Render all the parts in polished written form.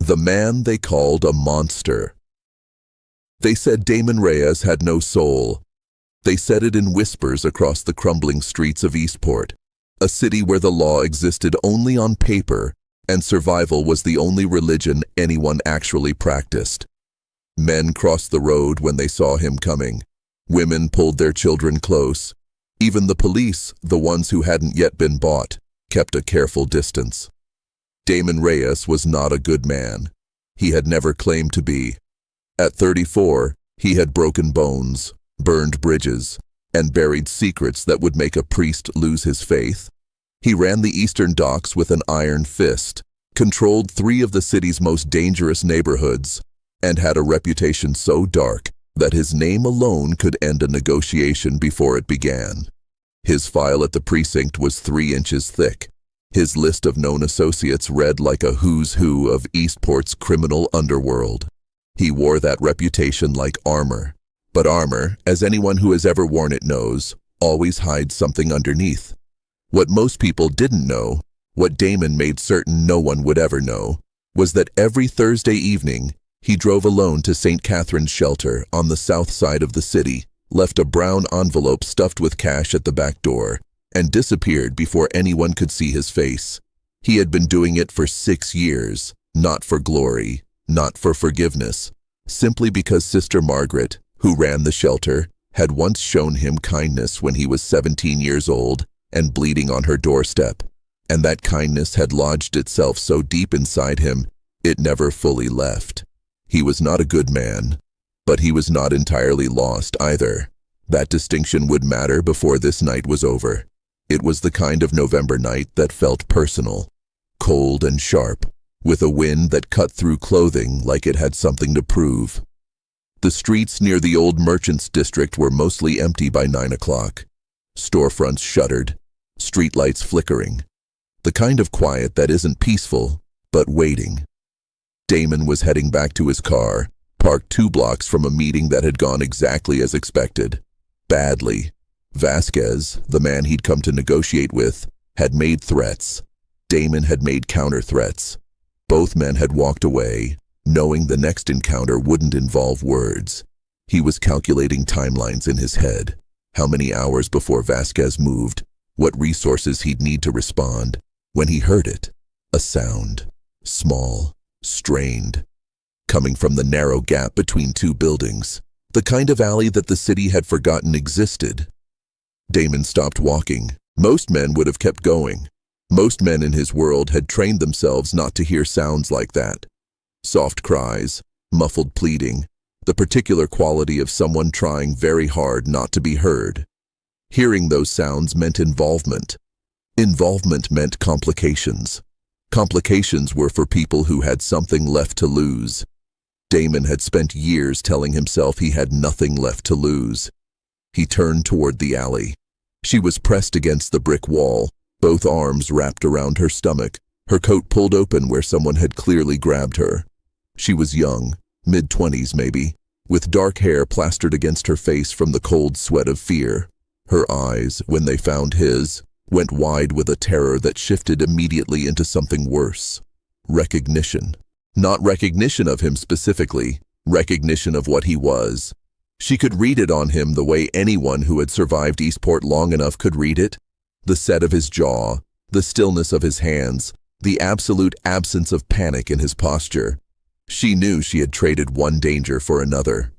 The man they called a monster. They said Damon Reyes had no soul. They said it in whispers across the crumbling streets of Eastport, a city where the law existed only on paper and survival was the only religion anyone actually practiced. Men crossed the road when they saw him coming. Women pulled their children close. Even the police, the ones who hadn't yet been bought, kept a careful distance. Damon Reyes was not a good man. He had never claimed to be. At 34, he had broken bones, burned bridges, and buried secrets that would make a priest lose his faith. He ran the eastern docks with an iron fist, controlled 3 of the city's most dangerous neighborhoods, and had a reputation so dark that his name alone could end a negotiation before it began. His file at the precinct was 3 inches thick. His list of known associates read like a who's who of Eastport's criminal underworld. He wore that reputation like armor. But armor, as anyone who has ever worn it knows, always hides something underneath. What most people didn't know, what Damon made certain no one would ever know, was that every Thursday evening, he drove alone to St. Catherine's Shelter on the south side of the city, left a brown envelope stuffed with cash at the back door, and disappeared before anyone could see his face. He had been doing it for 6 years, not for glory, not for forgiveness, simply because Sister Margaret, who ran the shelter, had once shown him kindness when he was 17 years old and bleeding on her doorstep, and that kindness had lodged itself so deep inside him, it never fully left. He was not a good man, but he was not entirely lost either. That distinction would matter before this night was over. It was the kind of November night that felt personal, cold and sharp, with a wind that cut through clothing like it had something to prove. The streets near the old merchants' district were mostly empty by 9 o'clock. Storefronts shuttered, streetlights flickering. The kind of quiet that isn't peaceful, but waiting. Damon was heading back to his car, parked 2 blocks from a meeting that had gone exactly as expected. Badly. Vasquez, the man he'd come to negotiate with, had made threats. Damon had made counter-threats. Both men had walked away, knowing the next encounter wouldn't involve words. He was calculating timelines in his head. How many hours before Vasquez moved, what resources he'd need to respond, when he heard it. A sound. Small, strained. Coming from the narrow gap between 2 buildings. The kind of alley that the city had forgotten existed. Damon stopped walking. Most men would have kept going. Most men in his world had trained themselves not to hear sounds like that. Soft cries, muffled pleading, the particular quality of someone trying very hard not to be heard. Hearing those sounds meant involvement. Involvement meant complications. Complications were for people who had something left to lose. Damon had spent years telling himself he had nothing left to lose. He turned toward the alley. She was pressed against the brick wall, both arms wrapped around her stomach, her coat pulled open where someone had clearly grabbed her. She was young, mid-20s maybe, with dark hair plastered against her face from the cold sweat of fear. Her eyes, when they found his, went wide with a terror that shifted immediately into something worse. Recognition. Not recognition of him specifically, recognition of what he was. She could read it on him the way anyone who had survived Eastport long enough could read it. The set of his jaw, the stillness of his hands, the absolute absence of panic in his posture. She knew she had traded one danger for another.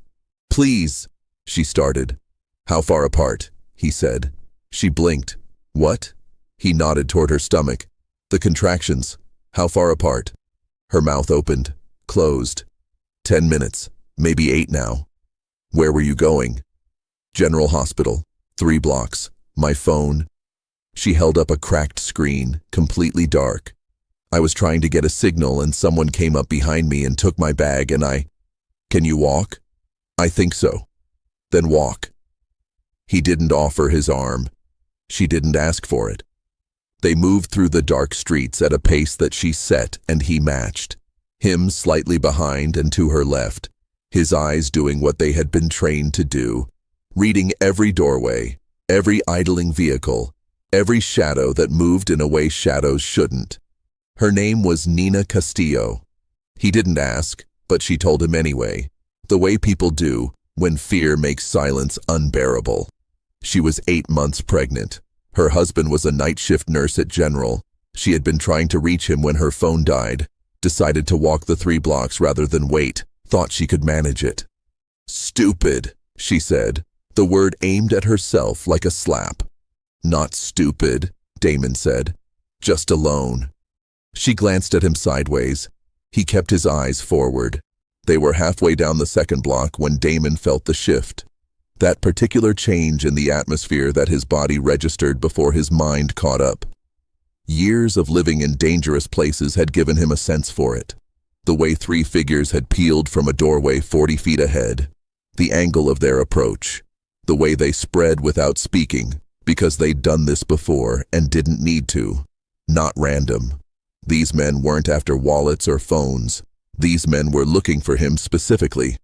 "Please," she started. "How far apart?" he said. She blinked. "What?" He nodded toward her stomach. "The contractions. How far apart?" Her mouth opened, closed. 10 minutes, maybe 8 now. "Where were you going?" "General Hospital, 3 blocks. My phone." She held up a cracked screen, completely dark. "I was trying to get a signal and someone came up behind me and took my bag and I..." "Can you walk?" "I think so." "Then walk." He didn't offer his arm. She didn't ask for it. They moved through the dark streets at a pace that she set and he matched. Him slightly behind and to her left, his eyes doing what they had been trained to do, reading every doorway, every idling vehicle, every shadow that moved in a way shadows shouldn't. Her name was Nina Castillo. He didn't ask, but she told him anyway, the way people do when fear makes silence unbearable. She was 8 months pregnant. Her husband was a night shift nurse at General. She had been trying to reach him when her phone died, decided to walk the 3 blocks rather than wait, thought she could manage it. Stupid, she said, the word aimed at herself like a slap. Not stupid, Damon said, just alone. She glanced at him sideways. He kept his eyes forward. They were halfway down the 2nd block when Damon felt the shift. That particular change in the atmosphere that his body registered before his mind caught up. Years of living in dangerous places had given him a sense for it. The way 3 figures had peeled from a doorway 40 feet ahead. The angle of their approach. The way they spread without speaking, because they'd done this before and didn't need to. Not random. These men weren't after wallets or phones. These men were looking for him specifically.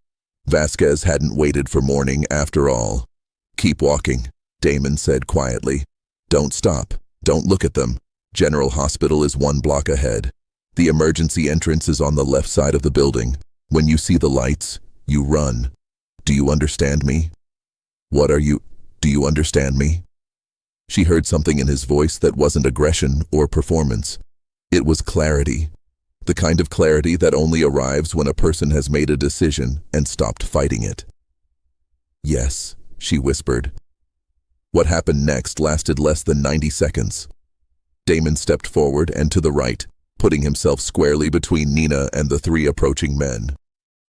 Vasquez hadn't waited for morning after all. Keep walking, Damon said quietly. Don't stop. Don't look at them. General Hospital is 1 block ahead. The emergency entrance is on the left side of the building. When you see the lights, you run. Do you understand me? Do you understand me? She heard something in his voice that wasn't aggression or performance. It was clarity. The kind of clarity that only arrives when a person has made a decision and stopped fighting it. Yes, she whispered. What happened next lasted less than 90 seconds. Damon stepped forward and to the right, putting himself squarely between Nina and the 3 approaching men.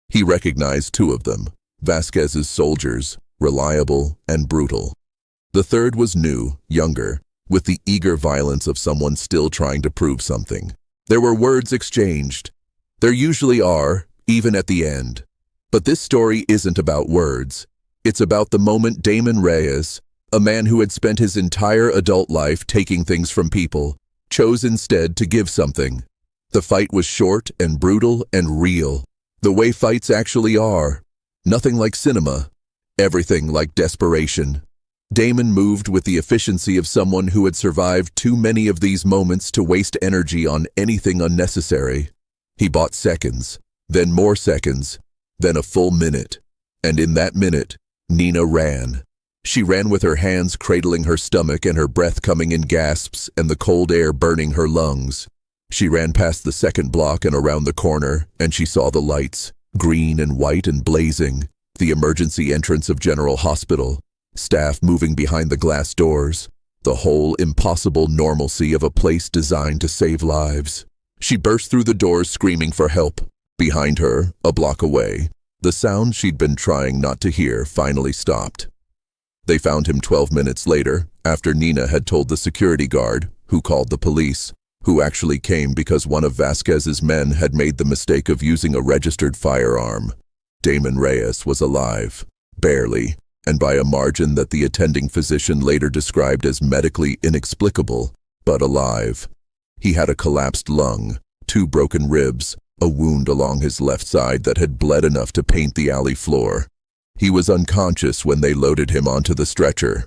He recognized 2 of them, Vasquez's soldiers, reliable and brutal. The 3rd was new, younger, with the eager violence of someone still trying to prove something. There were words exchanged. There usually are, even at the end. But this story isn't about words. It's about the moment Damon Reyes, a man who had spent his entire adult life taking things from people, chose instead to give something. The fight was short and brutal and real. The way fights actually are. Nothing like cinema. Everything like desperation. Damon moved with the efficiency of someone who had survived too many of these moments to waste energy on anything unnecessary. He bought seconds, then more seconds, then a full minute. And in that minute, Nina ran. She ran with her hands cradling her stomach and her breath coming in gasps and the cold air burning her lungs. She ran past the 2nd block and around the corner, and she saw the lights, green and white and blazing, the emergency entrance of General Hospital, staff moving behind the glass doors, the whole impossible normalcy of a place designed to save lives. She burst through the doors screaming for help. Behind her, a block away, the sound she'd been trying not to hear finally stopped. They found him 12 minutes later, after Nina had told the security guard, who called the police, who actually came because one of Vasquez's men had made the mistake of using a registered firearm. Damon Reyes was alive, barely, and by a margin that the attending physician later described as medically inexplicable, but alive. He had a collapsed lung, 2 broken ribs, a wound along his left side that had bled enough to paint the alley floor. He was unconscious when they loaded him onto the stretcher.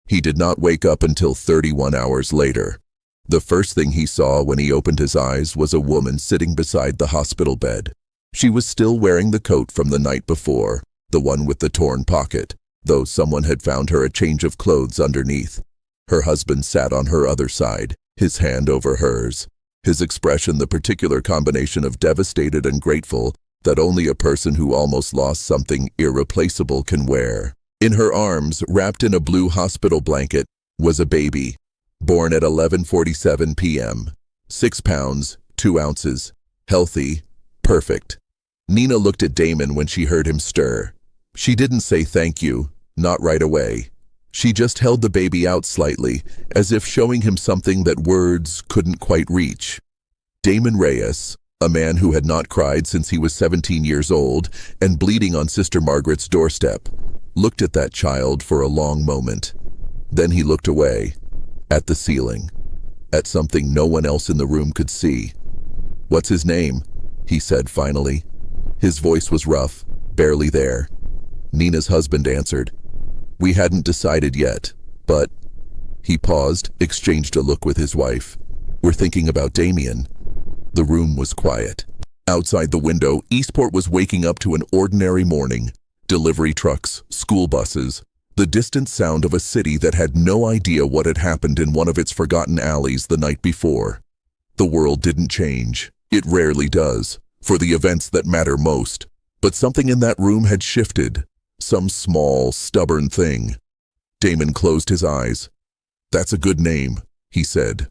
He did not wake up until 31 hours later. The first thing he saw when he opened his eyes was a woman sitting beside the hospital bed. She was still wearing the coat from the night before, the one with the torn pocket, though someone had found her a change of clothes underneath. Her husband sat on her other side, his hand over hers, his expression the particular combination of devastated and grateful that only a person who almost lost something irreplaceable can wear. In her arms, wrapped in a blue hospital blanket, was a baby, born at 11:47 p.m., 6 pounds, 2 ounces, healthy, perfect. Nina looked at Damon when she heard him stir. She didn't say thank you, not right away. She just held the baby out slightly, as if showing him something that words couldn't quite reach. Damon Reyes, a man who had not cried since he was 17 years old and bleeding on Sister Margaret's doorstep, looked at that child for a long moment. Then he looked away, at the ceiling, at something no one else in the room could see. "What's his name?" he said finally. His voice was rough, barely there. Nina's husband answered. "We hadn't decided yet, but..." He paused, exchanged a look with his wife. "We're thinking about Damien." The room was quiet. Outside the window, Eastport was waking up to an ordinary morning. Delivery trucks, school buses, the distant sound of a city that had no idea what had happened in one of its forgotten alleys the night before. The world didn't change. It rarely does, for the events that matter most. But something in that room had shifted. Some small, stubborn thing. Damon closed his eyes. "That's a good name," he said.